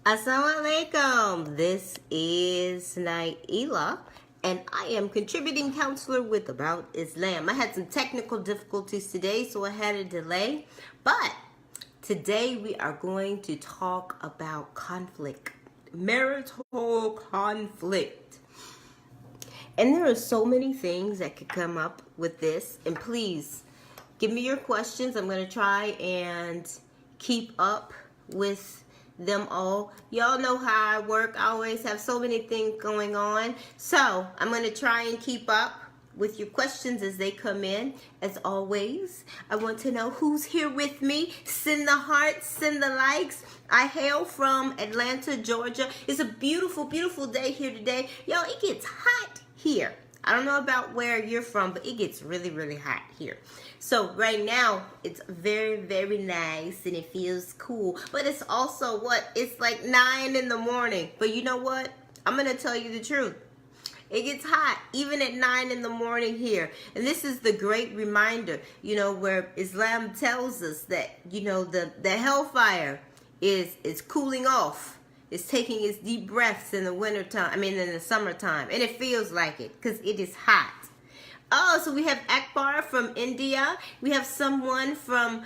Assalamualaikum. This is Naaila, and I am contributing counselor with About Islam. I had some technical difficulties today, so I had a delay. But today we are going to talk about conflict, marital conflict. And there are so many things that could come up with this. And please, give me your questions. I'm going to try and keep up with them all. Y'all know how I work. I always have so many things going on. So I'm going to try and keep up with your questions as they come in. As always, I want to know who's here with me. Send the hearts, send the likes. I hail from Atlanta, Georgia. It's a beautiful, beautiful day here today. Yo, it gets hot here. I don't know about where you're from, but it gets really, really hot here. So right now, it's very, very nice and it feels cool. But it's also it's like 9 in the morning. But you know what? I'm going to tell you the truth. It gets hot even at 9 in the morning here. And this is the great reminder, where Islam tells us that, the hellfire is cooling off. It's taking its deep breaths in the wintertime, in the summertime. And it feels like it because it is hot. Oh, so we have Akbar from India. We have someone from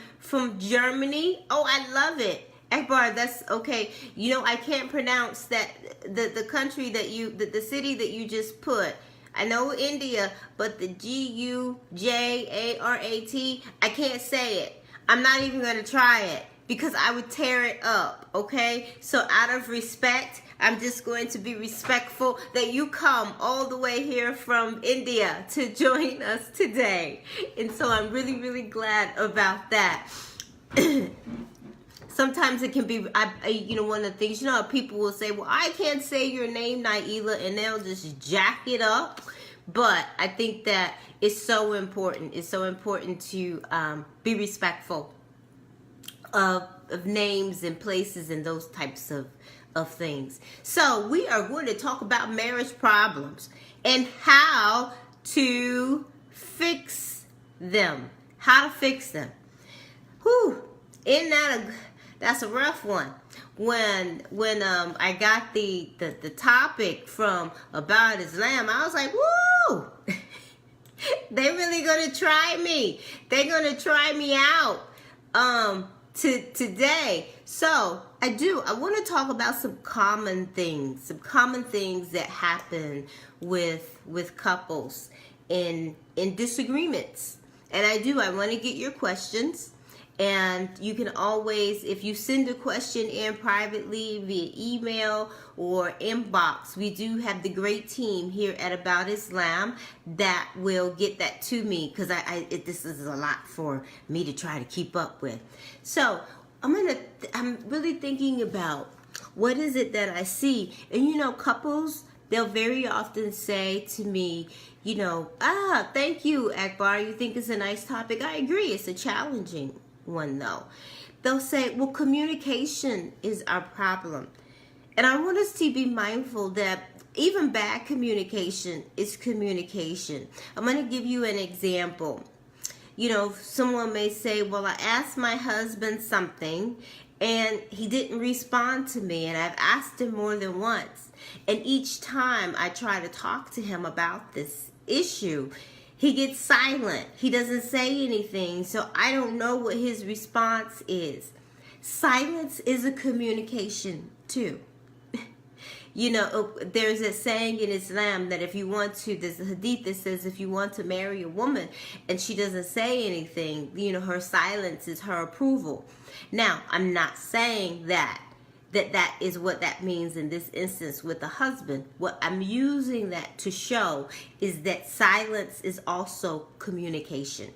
Germany. Oh, I love it. Akbar, that's okay. I can't pronounce that the country that the city that you just put. I know India, but the Gujarat, I can't say it. I'm not even going to try it because I would tear it up, okay? So out of respect, I'm just going to be respectful that you come all the way here from India to join us today. And so I'm really, really glad about that. Sometimes it can be, one of the things, people will say, well, I can't say your name, Naaila, and they'll just jack it up. But I think that it's so important. It's so important to be respectful of names and places and those types of things. So we are going to talk about marriage problems and how to fix them. How to fix them. Whew. That's a rough one. When I got the topic from About Islam, I was like, woo! They're really gonna try me. They're gonna try me out today. So I want to talk about some common things that happen with couples in disagreements. And I want to get your questions. And you can always, if you send a question in privately via email or inbox, we do have the great team here at About Islam that will get that to me because this is a lot for me to try to keep up with. So I'm really thinking about what is it that I see. And couples, they'll very often say to me, thank you, Akbar. You think it's a nice topic. I agree. It's a challenging one though. They'll say, well, communication is our problem. And I want us to be mindful that even bad communication is communication. I'm going to give you an example. Someone may say, well, I asked my husband something and he didn't respond to me, and I've asked him more than once. And each time I try to talk to him about this issue, he gets silent. He doesn't say anything, so I don't know what his response is. Silence is a communication too. There's a saying in Islam that there's a hadith that says if you want to marry a woman and she doesn't say anything, her silence is her approval. Now, I'm not saying that is what that means in this instance with the husband. What I'm using that to show is that silence is also communication.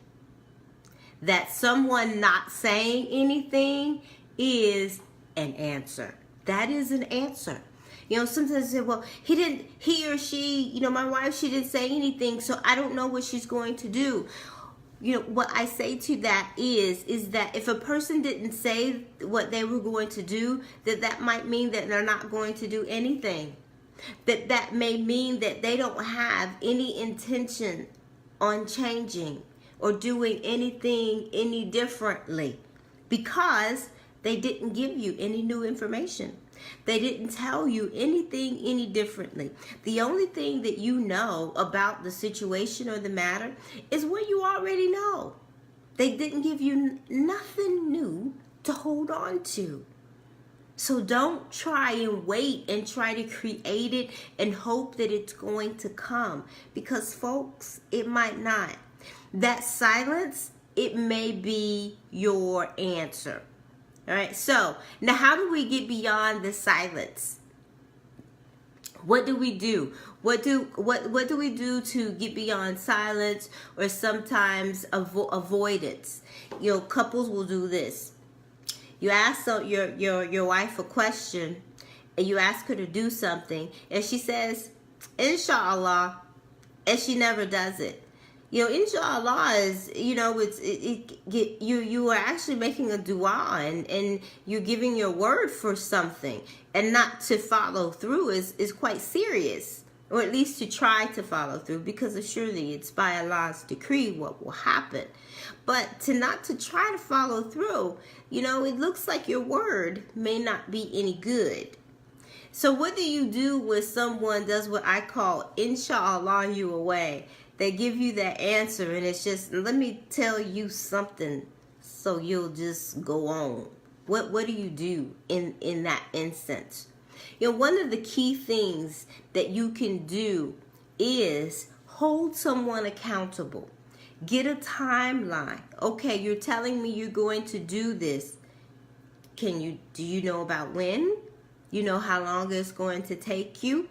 That someone not saying anything is an answer. That is an answer. Sometimes I say, well, he or she, my wife, she didn't say anything, so I don't know what she's going to do. What I say to that is that if a person didn't say what they were going to do, that might mean that they're not going to do anything. That may mean that they don't have any intention on changing or doing anything any differently because they didn't give you any new information. They didn't tell you anything any differently. The only thing that you know about the situation or the matter is what you already know. They didn't give you nothing new to hold on to. So don't try and wait and try to create it and hope that it's going to come. Because folks, it might not. That silence, it may be your answer. All right, so now how do we get beyond the silence? What do we do? What do we do to get beyond silence or sometimes avoidance? You know, couples will do this. You ask your wife a question and you ask her to do something and she says, Inshallah, and she never does it. You know, inshallah is, you know, you are actually making a dua and you're giving your word for something, and not to follow through is quite serious, or at least to try to follow through, because surely it's by Allah's decree what will happen. But to try to follow through, you know, it looks like your word may not be any good. So what do you do when someone does what I call inshallah you away? They give you that answer and it's just, let me tell you something so you'll just go on. What do you do in that instance? You know, one of the key things that you can do is hold someone accountable. Get a timeline. Okay, you're telling me you're going to do this. Do you know about when? You know how long it's going to take you?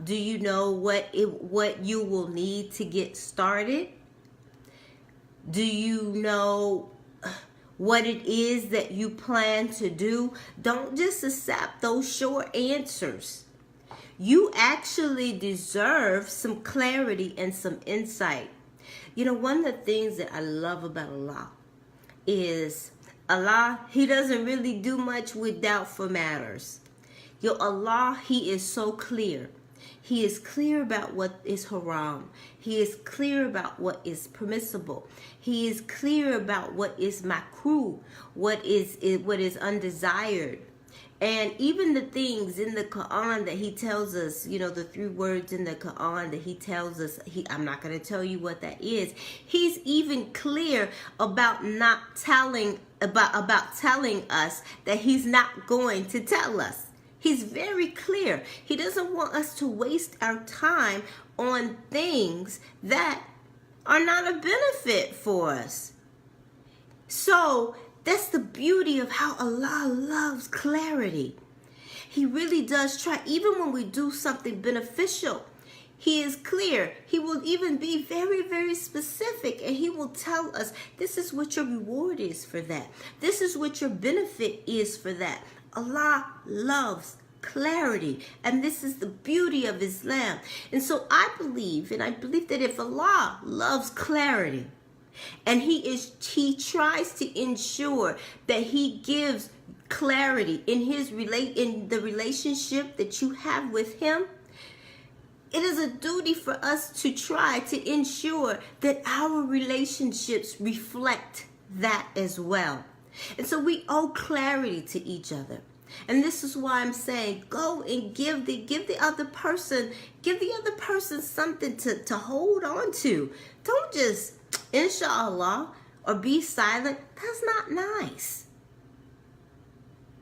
Do you know what you will need to get started? Do you know what it is that you plan to do? Don't just accept those short answers. You actually deserve some clarity and some insight. You know, one of the things that I love about Allah is He doesn't really do much with doubtful matters. Allah, He is so clear. He is clear about what is haram. He is clear about what is permissible. He is clear about what is makruh, what is undesired. And even the things in the Quran that He tells us, you know, the 3 words in the Quran that He tells us, I'm not going to tell you what that is. He's even clear about telling us that He's not going to tell us. He's very clear. He doesn't want us to waste our time on things that are not a benefit for us. So that's the beauty of how Allah loves clarity. He really does try, even when we do something beneficial, He is clear. He will even be very, very specific, and He will tell us, this is what your reward is for that. This is what your benefit is for that. Allah loves clarity, and this is the beauty of Islam. And so I believe that if Allah loves clarity, and He tries to ensure that He gives clarity in the relationship that you have with Him, it is a duty for us to try to ensure that our relationships reflect that as well. And so we owe clarity to each other. And this is why I'm saying, go and give the other person something to hold on to. Don't just inshallah or be silent. That's not nice.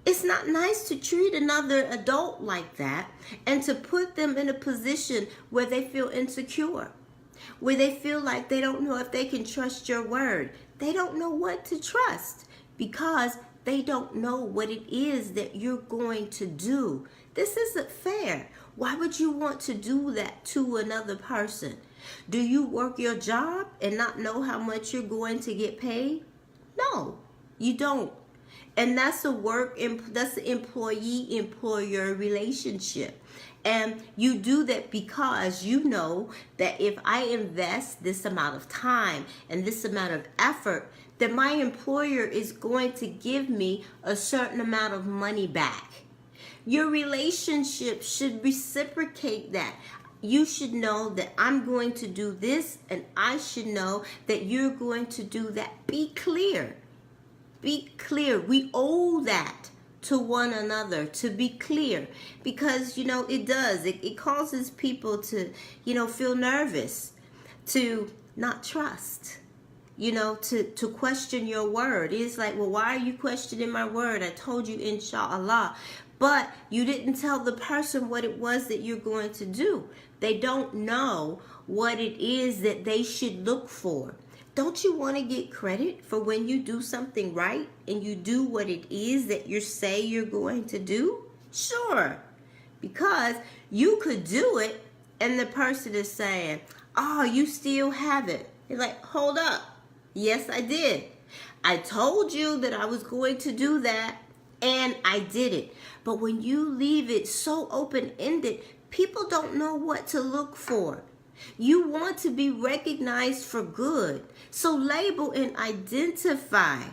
It's not nice to treat another adult like that and to put them in a position where they feel insecure, where they feel like they don't know if they can trust your word. They don't know what to trust because they don't know what it is that you're going to do. This isn't fair. Why would you want to do that to another person? Do you work your job and not know how much you're going to get paid? No, you don't. And that's the employee-employer relationship. And you do that because you know that if I invest this amount of time and this amount of effort, that my employer is going to give me a certain amount of money back. Your relationship should reciprocate that. You should know that I'm going to do this, and I should know that you're going to do that. Be clear. Be clear. We owe that to one another, to be clear, because it does, it causes people to feel nervous, to not trust, to question your word. It's like, well, why are you questioning my word? I told you inshallah, but you didn't tell the person what it was that you're going to do. They don't know what it is that they should look for. Don't you want to get credit for when you do something right and you do what it is that you say you're going to do? Sure. Because you could do it and the person is saying, oh, you still haven't. You're like, hold up. Yes, I did. I told you that I was going to do that and I did it. But when you leave it so open-ended, people don't know what to look for. You want to be recognized for good. So label and identify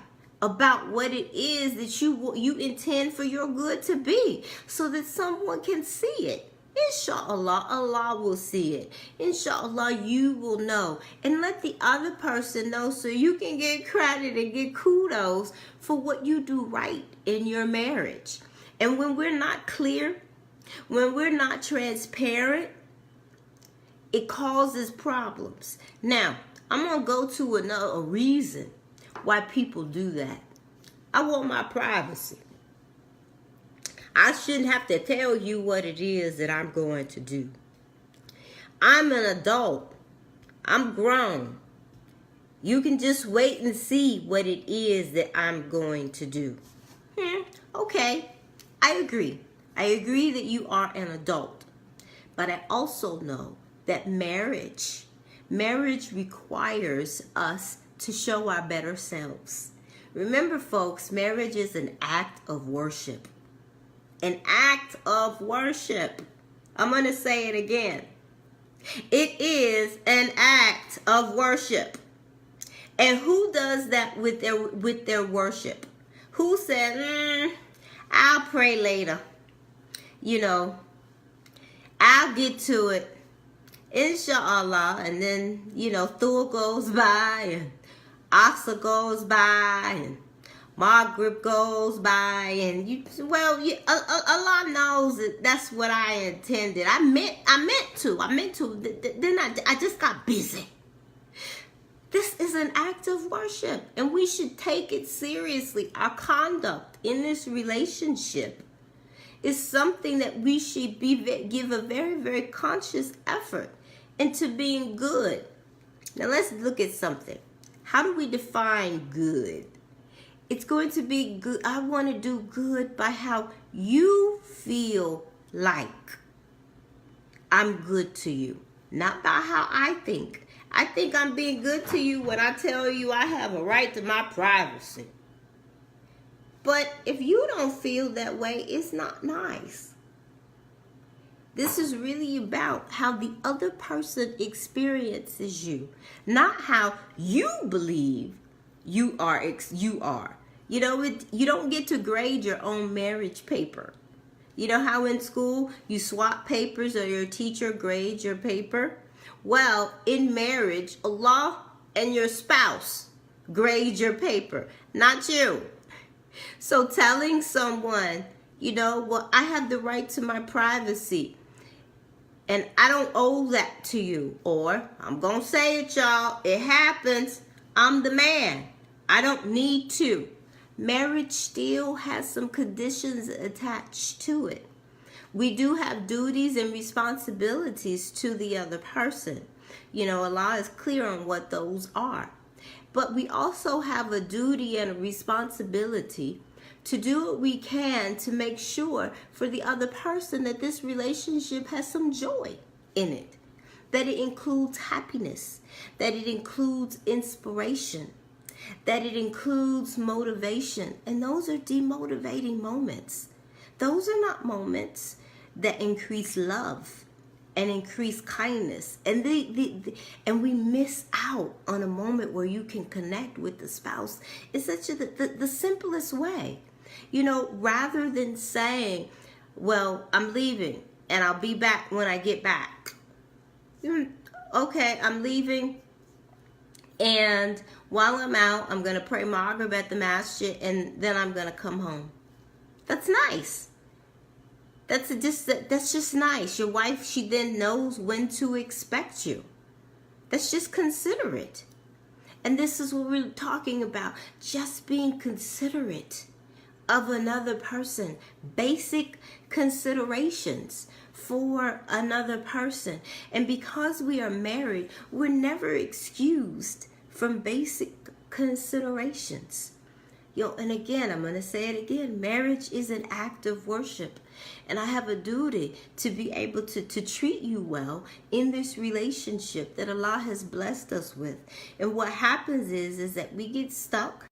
about what it is that you intend for your good to be, so that someone can see it. Inshallah, Allah will see it. Inshallah, you will know. And let the other person know, so you can get credit and get kudos for what you do right in your marriage. And when we're not clear, when we're not transparent, it causes problems. Now, I'm going to go to a reason why people do that. I want my privacy. I shouldn't have to tell you what it is that I'm going to do. I'm an adult. I'm grown. You can just wait and see what it is that I'm going to do. Okay, I agree. I agree that you are an adult. But I also know that marriage requires us to show our better selves. Remember, folks, marriage is an act of worship. An act of worship. I'm going to say it again. It is an act of worship. And who does that with their worship? Who said, I'll pray later. I'll get to it. Inshallah. And then, Thul goes by and Asa goes by and Maghrib goes by, and Allah knows that that's what I intended. I meant to. Then I just got busy. This is an act of worship, and we should take it seriously. Our conduct in this relationship is something that we should give a very, very conscious effort into being good. Now let's look at something. How do we define good? It's going to be good. I want to do good by how you feel like I'm good to you, not by how I think. I think I'm being good to you when I tell you I have a right to my privacy. But if you don't feel that way, it's not nice. This is really about how the other person experiences you, not how you believe you are. You don't get to grade your own marriage paper. You know how in school you swap papers or your teacher grades your paper? Well, in marriage, Allah and your spouse grade your paper, not you. So telling someone, I have the right to my privacy and I don't owe that to you. Or, I'm going to say it, y'all, it happens. I'm the man. I don't need to. Marriage still has some conditions attached to it. We do have duties and responsibilities to the other person. Allah is clear on what those are. But we also have a duty and a responsibility to do what we can to make sure for the other person that this relationship has some joy in it, that it includes happiness, that it includes inspiration, that it includes motivation. And those are demotivating moments. Those are not moments that increase love and increase kindness. And and we miss out on a moment where you can connect with the spouse. It's such the simplest way. Rather than saying, well, I'm leaving and I'll be back when I get back. Okay, I'm leaving. And while I'm out, I'm going to pray Maghrib at the masjid, and then I'm going to come home. That's nice. That's just nice. Your wife, she then knows when to expect you. That's just considerate. And this is what we're talking about. Just being considerate of another person. Basic considerations for another person. And because we are married, we're never excused from basic considerations. And again, I'm going to say it again. Marriage is an act of worship. And I have a duty to be able to treat you well in this relationship that Allah has blessed us with. And what happens is that we get stuck.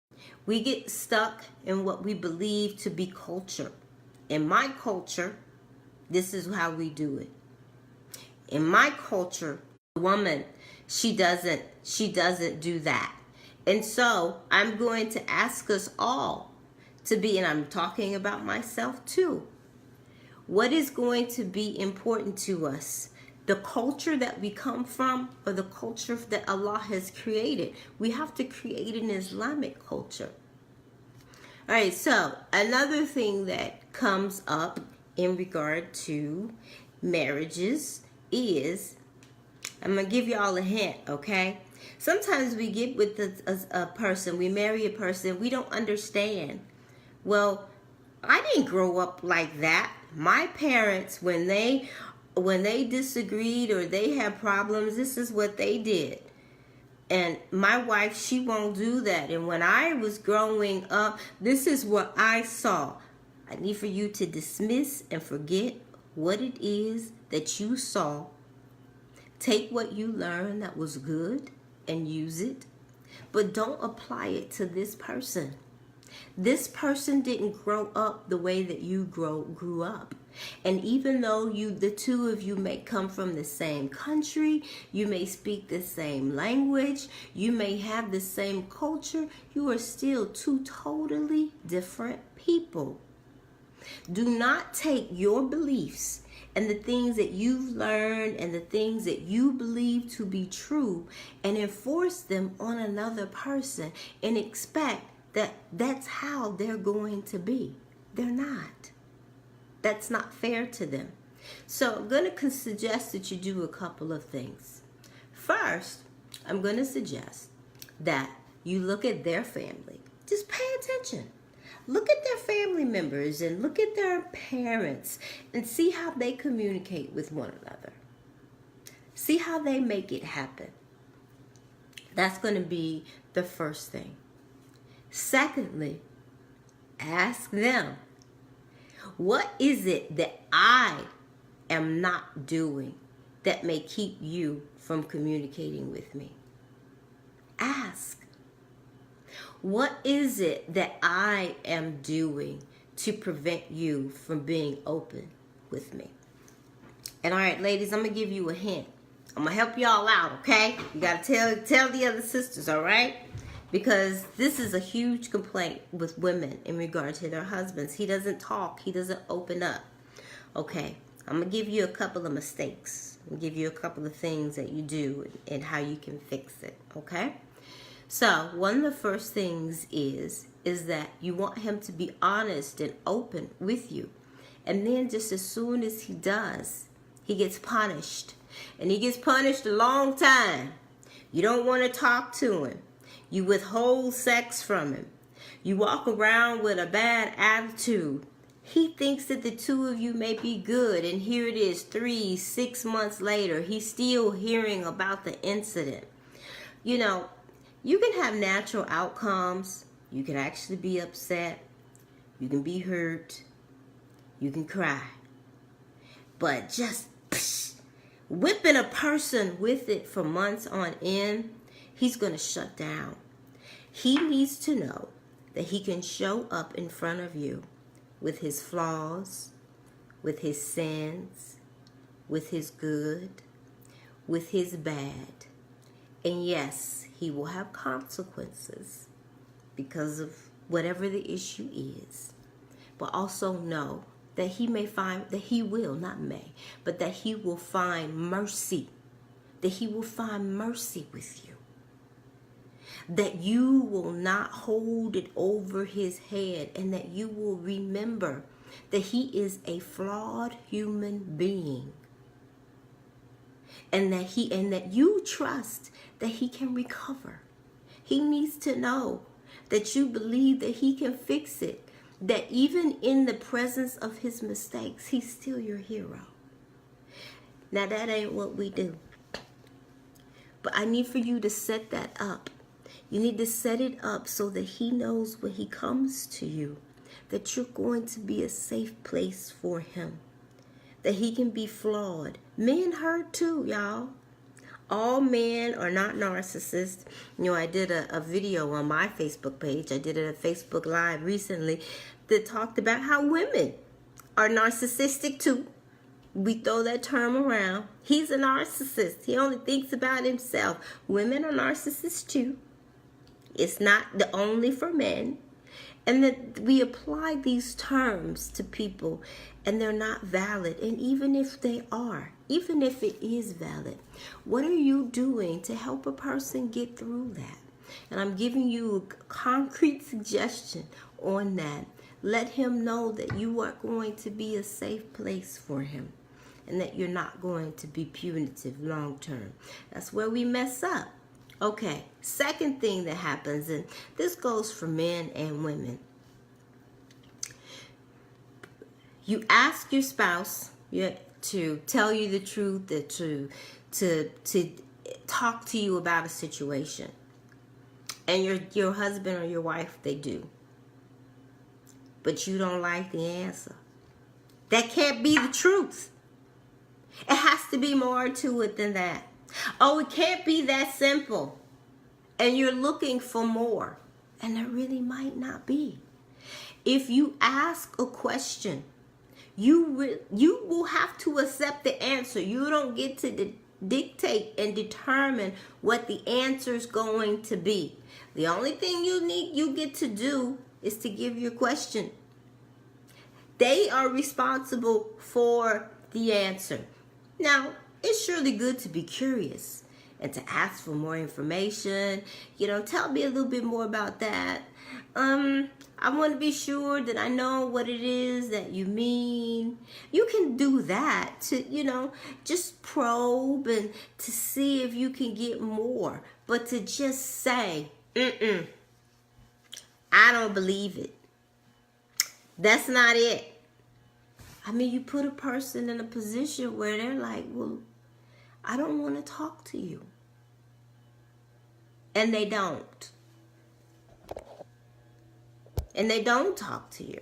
We get stuck in what we believe to be culture. In my culture, this is how we do it. In my culture, the woman, she doesn't do that. And so I'm going to ask us all to be, and I'm talking about myself too, what is going to be important to us? The culture that we come from or the culture that Allah has created? We have to create an Islamic culture. All right, so another thing that comes up in regard to marriages is, I'm going to give you all a hint, okay? Sometimes we get with a person, we marry a person, we don't understand. Well, I didn't grow up like that. My parents, when they disagreed or they had problems, this is what they did. And my wife, she won't do that. And when I was growing up, this is what I saw. I need for you to dismiss and forget what it is that you saw. Take what you learned that was good and use it, but don't apply it to this person. This person didn't grow up the way that you grew up. And even though the two of you may come from the same country, you may speak the same language, you may have the same culture, you are still two totally different people. Do not take your beliefs and the things that you've learned and the things that you believe to be true and enforce them on another person and expect that that's how they're going to be. They're not. That's not fair to them. So I'm going to suggest that you do a couple of things. First, I'm going to suggest that you look at their family. Just pay attention. Look at their family members and look at their parents and see how they communicate with one another. See how they make it happen. That's going to be the first thing. Secondly, ask them, what is it that I am not doing that may keep you from communicating with me? Ask. What is it that I am doing to prevent you from being open with me? And all right, ladies, I'm going to give you a hint. I'm going to help y'all out, okay? You got to tell the other sisters, all right? Because this is a huge complaint with women in regard to their husbands. He doesn't talk. He doesn't open up. Okay, I'm going to give you a couple of mistakes. I'm going to give you a couple of things that you do and how you can fix it, okay? So one of the first things is that you want him to be honest and open with you. And then just as soon as he does, he gets punished. And he gets punished a long time. You don't want to talk to him. You withhold sex from him. You walk around with a bad attitude. He thinks that the two of you may be good. And here it is 3-6 months later. He's still hearing about the incident. You know, you can have natural outcomes. You can actually be upset. You can be hurt. You can cry. But just whipping a person with it for months on end, he's going to shut down. He needs to know that he can show up in front of you with his flaws, with his sins, with his good, with his bad. And yes, he will have consequences because of whatever the issue is. But also know that he may find, that he will, not may, but that he will find mercy. That he will find mercy with you. that you will not hold it over his head, and that you will remember that he is a flawed human being, and that you trust that he can recover. He needs to know that you believe that he can fix it, that even in the presence of his mistakes, he's still your hero. Now, that ain't what we do. But I need for you to set that up. You need to set it up so that he knows when he comes to you that you're going to be a safe place for him, that he can be flawed. Men hurt too, y'all. All men are not narcissists. You know, I did a video on my Facebook page. I did a Facebook Live recently that talked about how women are narcissistic too. We throw that term around. He's a narcissist. He only thinks about himself. Women are narcissists too. It's not the only for men. And that we apply these terms to people and they're not valid. And even if they are, even if it is valid, what are you doing to help a person get through that? And I'm giving you a concrete suggestion on that. Let him know that you are going to be a safe place for him, and that you're not going to be punitive long term. That's where we mess up. Okay, second thing that happens, and this goes for men and women. You ask your spouse to tell you the truth, to talk to you about a situation. And your husband or your wife, they do. But you don't like the answer. That can't be the truth. It has to be more to it than that. Oh, it can't be that simple. And you're looking for more. And there really might not be. If you ask a question, you will have to accept the answer. You don't get to dictate and determine what the answer is going to be. The only thing you get to do is to give your question. They are responsible for the answer. Now, it's surely good to be curious and to ask for more information. Tell me a little bit more about that. I want to be sure that I know what it is that you mean. You can do that to, just probe and to see if you can get more. But to just say, I don't believe it. That's not it. I mean, you put a person in a position where they're like, well, I don't want to talk to you. And they don't. And they don't talk to you.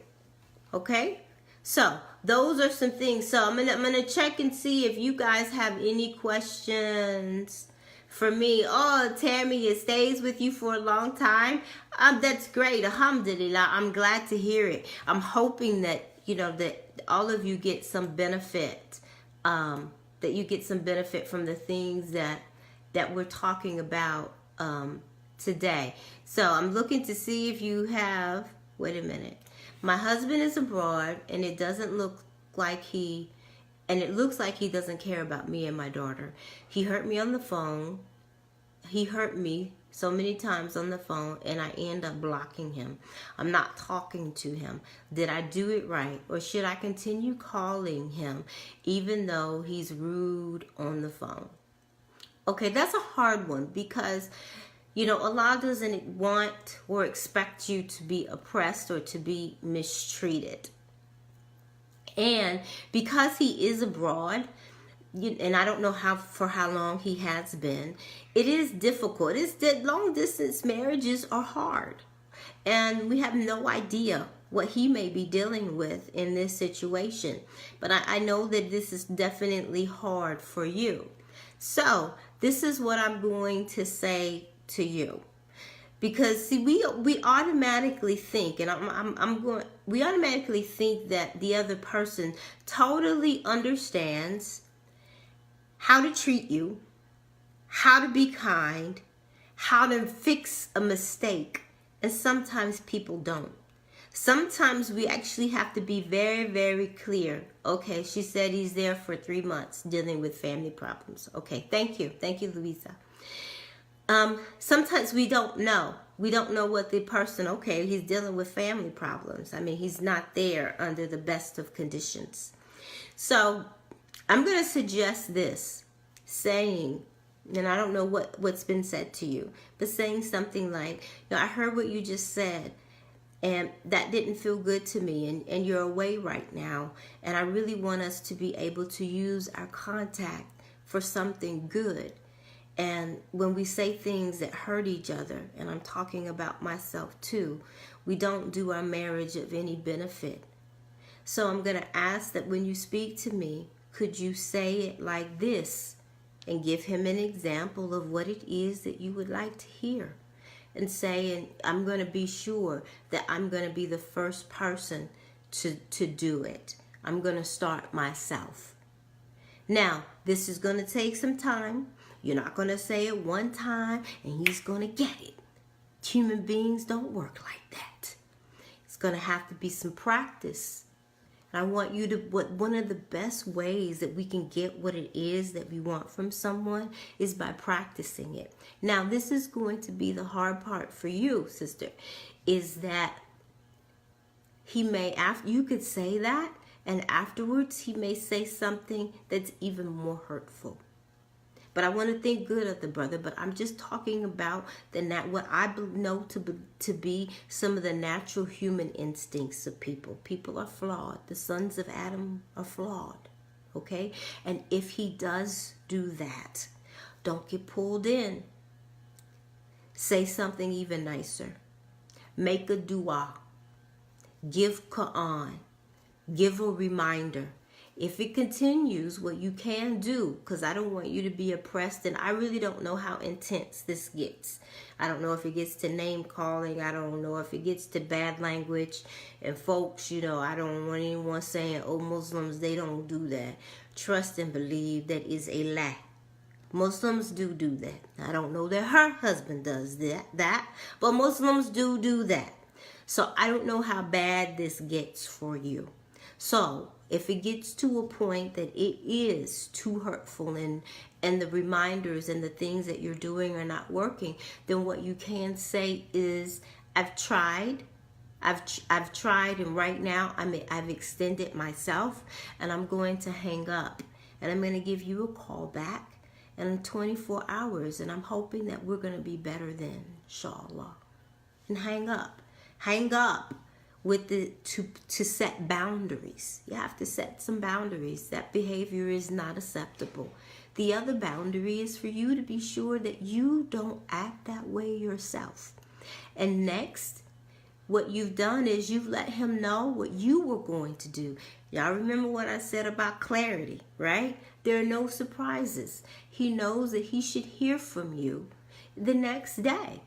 Okay? So, those are some things. So, I'm gonna check and see if you guys have any questions for me. Oh, Tammy, it stays with you for a long time. That's great. Alhamdulillah. I'm glad to hear it. I'm hoping that, that all of you get some benefit. That you get some benefit from the things that we're talking about today. So I'm looking to see if you have, wait a minute. My husband is abroad, and it looks like he doesn't care about me and my daughter. He hurt me on the phone. He hurt me so many times on the phone, and I end up blocking him. I'm not talking to him. Did I do it right? Or should I continue calling him even though he's rude on the phone? Okay, that's a hard one because, Allah doesn't want or expect you to be oppressed or to be mistreated. And because he is abroad, and I don't know for how long he has been, it is difficult. Long distance marriages are hard. And we have no idea what he may be dealing with in this situation. But I know that this is definitely hard for you. So this is what I'm going to say to you. Because see, we automatically think, and we automatically think that the other person totally understands how to treat you, how to be kind, how to fix a mistake. And sometimes people don't. Sometimes we actually have to be very, very clear. Okay, she said he's there for 3 months dealing with family problems. Okay, thank you. Thank you, Louisa. Sometimes we don't know. We don't know what the person, okay, he's dealing with family problems. I mean, he's not there under the best of conditions. So I'm going to suggest this, saying, and I don't know what's been said to you, but saying something like, I heard what you just said, and that didn't feel good to me, and you're away right now, and I really want us to be able to use our contact for something good. And when we say things that hurt each other, and I'm talking about myself too, we don't do our marriage of any benefit. So I'm going to ask that when you speak to me, could you say it like this and give him an example of what it is that you would like to hear? And say, and I'm going to be sure that I'm going to be the first person to do it. I'm going to start myself. Now, this is going to take some time. You're not going to say it one time and he's going to get it. Human beings don't work like that. It's going to have to be some practice. And I want you to, one of the best ways that we can get what it is that we want from someone is by practicing it. Now, this is going to be the hard part for you, sister, is that he may, after you could say that, and afterwards he may say something that's even more hurtful. But I want to think good of the brother, but I'm just talking about what I know to be some of the natural human instincts of people. People are flawed. The sons of Adam are flawed, okay? And if he does do that, don't get pulled in. Say something even nicer. Make a dua. Give Quran. Give a reminder. If it continues, what you can do, because I don't want you to be oppressed, and I really don't know how intense this gets. I don't know if it gets to name calling. I don't know if it gets to bad language. And folks, I don't want anyone saying, oh, Muslims, they don't do that. Trust and believe that is a lie. Muslims do that. I don't know that her husband does that, but Muslims do that. So I don't know how bad this gets for you. So if it gets to a point that it is too hurtful and the reminders and the things that you're doing are not working, then what you can say is, I've tried, and right now I've extended myself, and I'm going to hang up, and I'm going to give you a call back in 24 hours, and I'm hoping that we're going to be better then, inshallah. And hang up with to set boundaries. You have to set some boundaries. That behavior is not acceptable. The other boundary is for you to be sure that you don't act that way yourself. And next, what you've done is you've let him know what you were going to do. Y'all remember what I said about clarity, right? There are no surprises. He knows that he should hear from you the next day,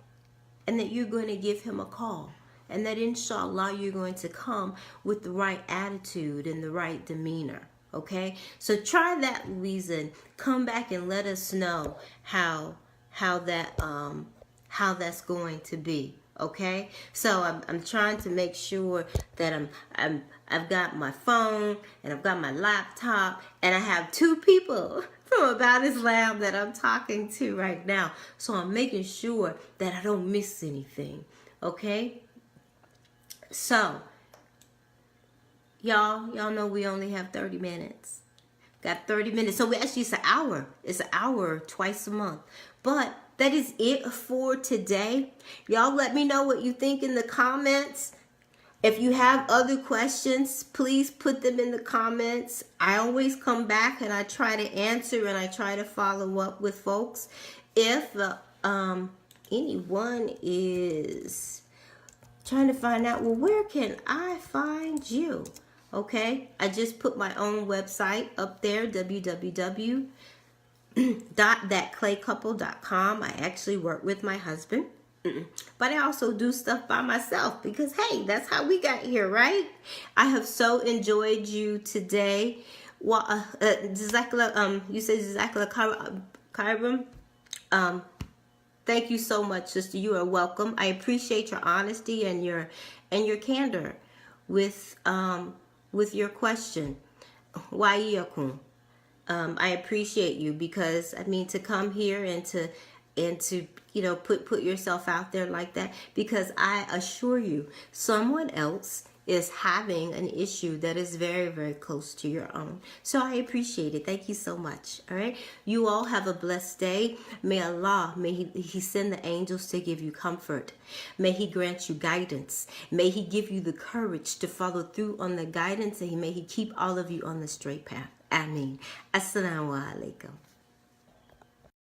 and that you're going to give him a call. And that inshallah you're going to come with the right attitude and the right demeanor. Okay? So try that, Louisa, and come back and let us know how that's going to be. Okay? So I'm trying to make sure that I've got my phone and I've got my laptop, and I have two people from About Islam that I'm talking to right now. So I'm making sure that I don't miss anything. Okay? So, y'all know we only have 30 minutes. Got 30 minutes. So it's an hour. It's an hour twice a month. But that is it for today. Y'all let me know what you think in the comments. If you have other questions, please put them in the comments. I always come back and I try to answer and I try to follow up with folks. If anyone is trying to find out, well, where can I find you? Okay, I just put my own website up there, www.thatclaycouple.com. I actually work with my husband, but I also do stuff by myself because, hey, that's how we got here, right? I have so enjoyed you today. Well, you said Jazakallah Khairan. Thank you so much, sister. You are welcome. I appreciate your honesty and your candor with your question. Why I appreciate you, because to come here and to and to, you know, put yourself out there like that, because I assure you someone else is having an issue that is very, very close to your own. So I appreciate it. Thank you so much. All right. You all have a blessed day. May Allah, may He send the angels to give you comfort. May He grant you guidance. May He give you the courage to follow through on the guidance, and may He keep all of you on the straight path. Ameen. Assalamu alaikum.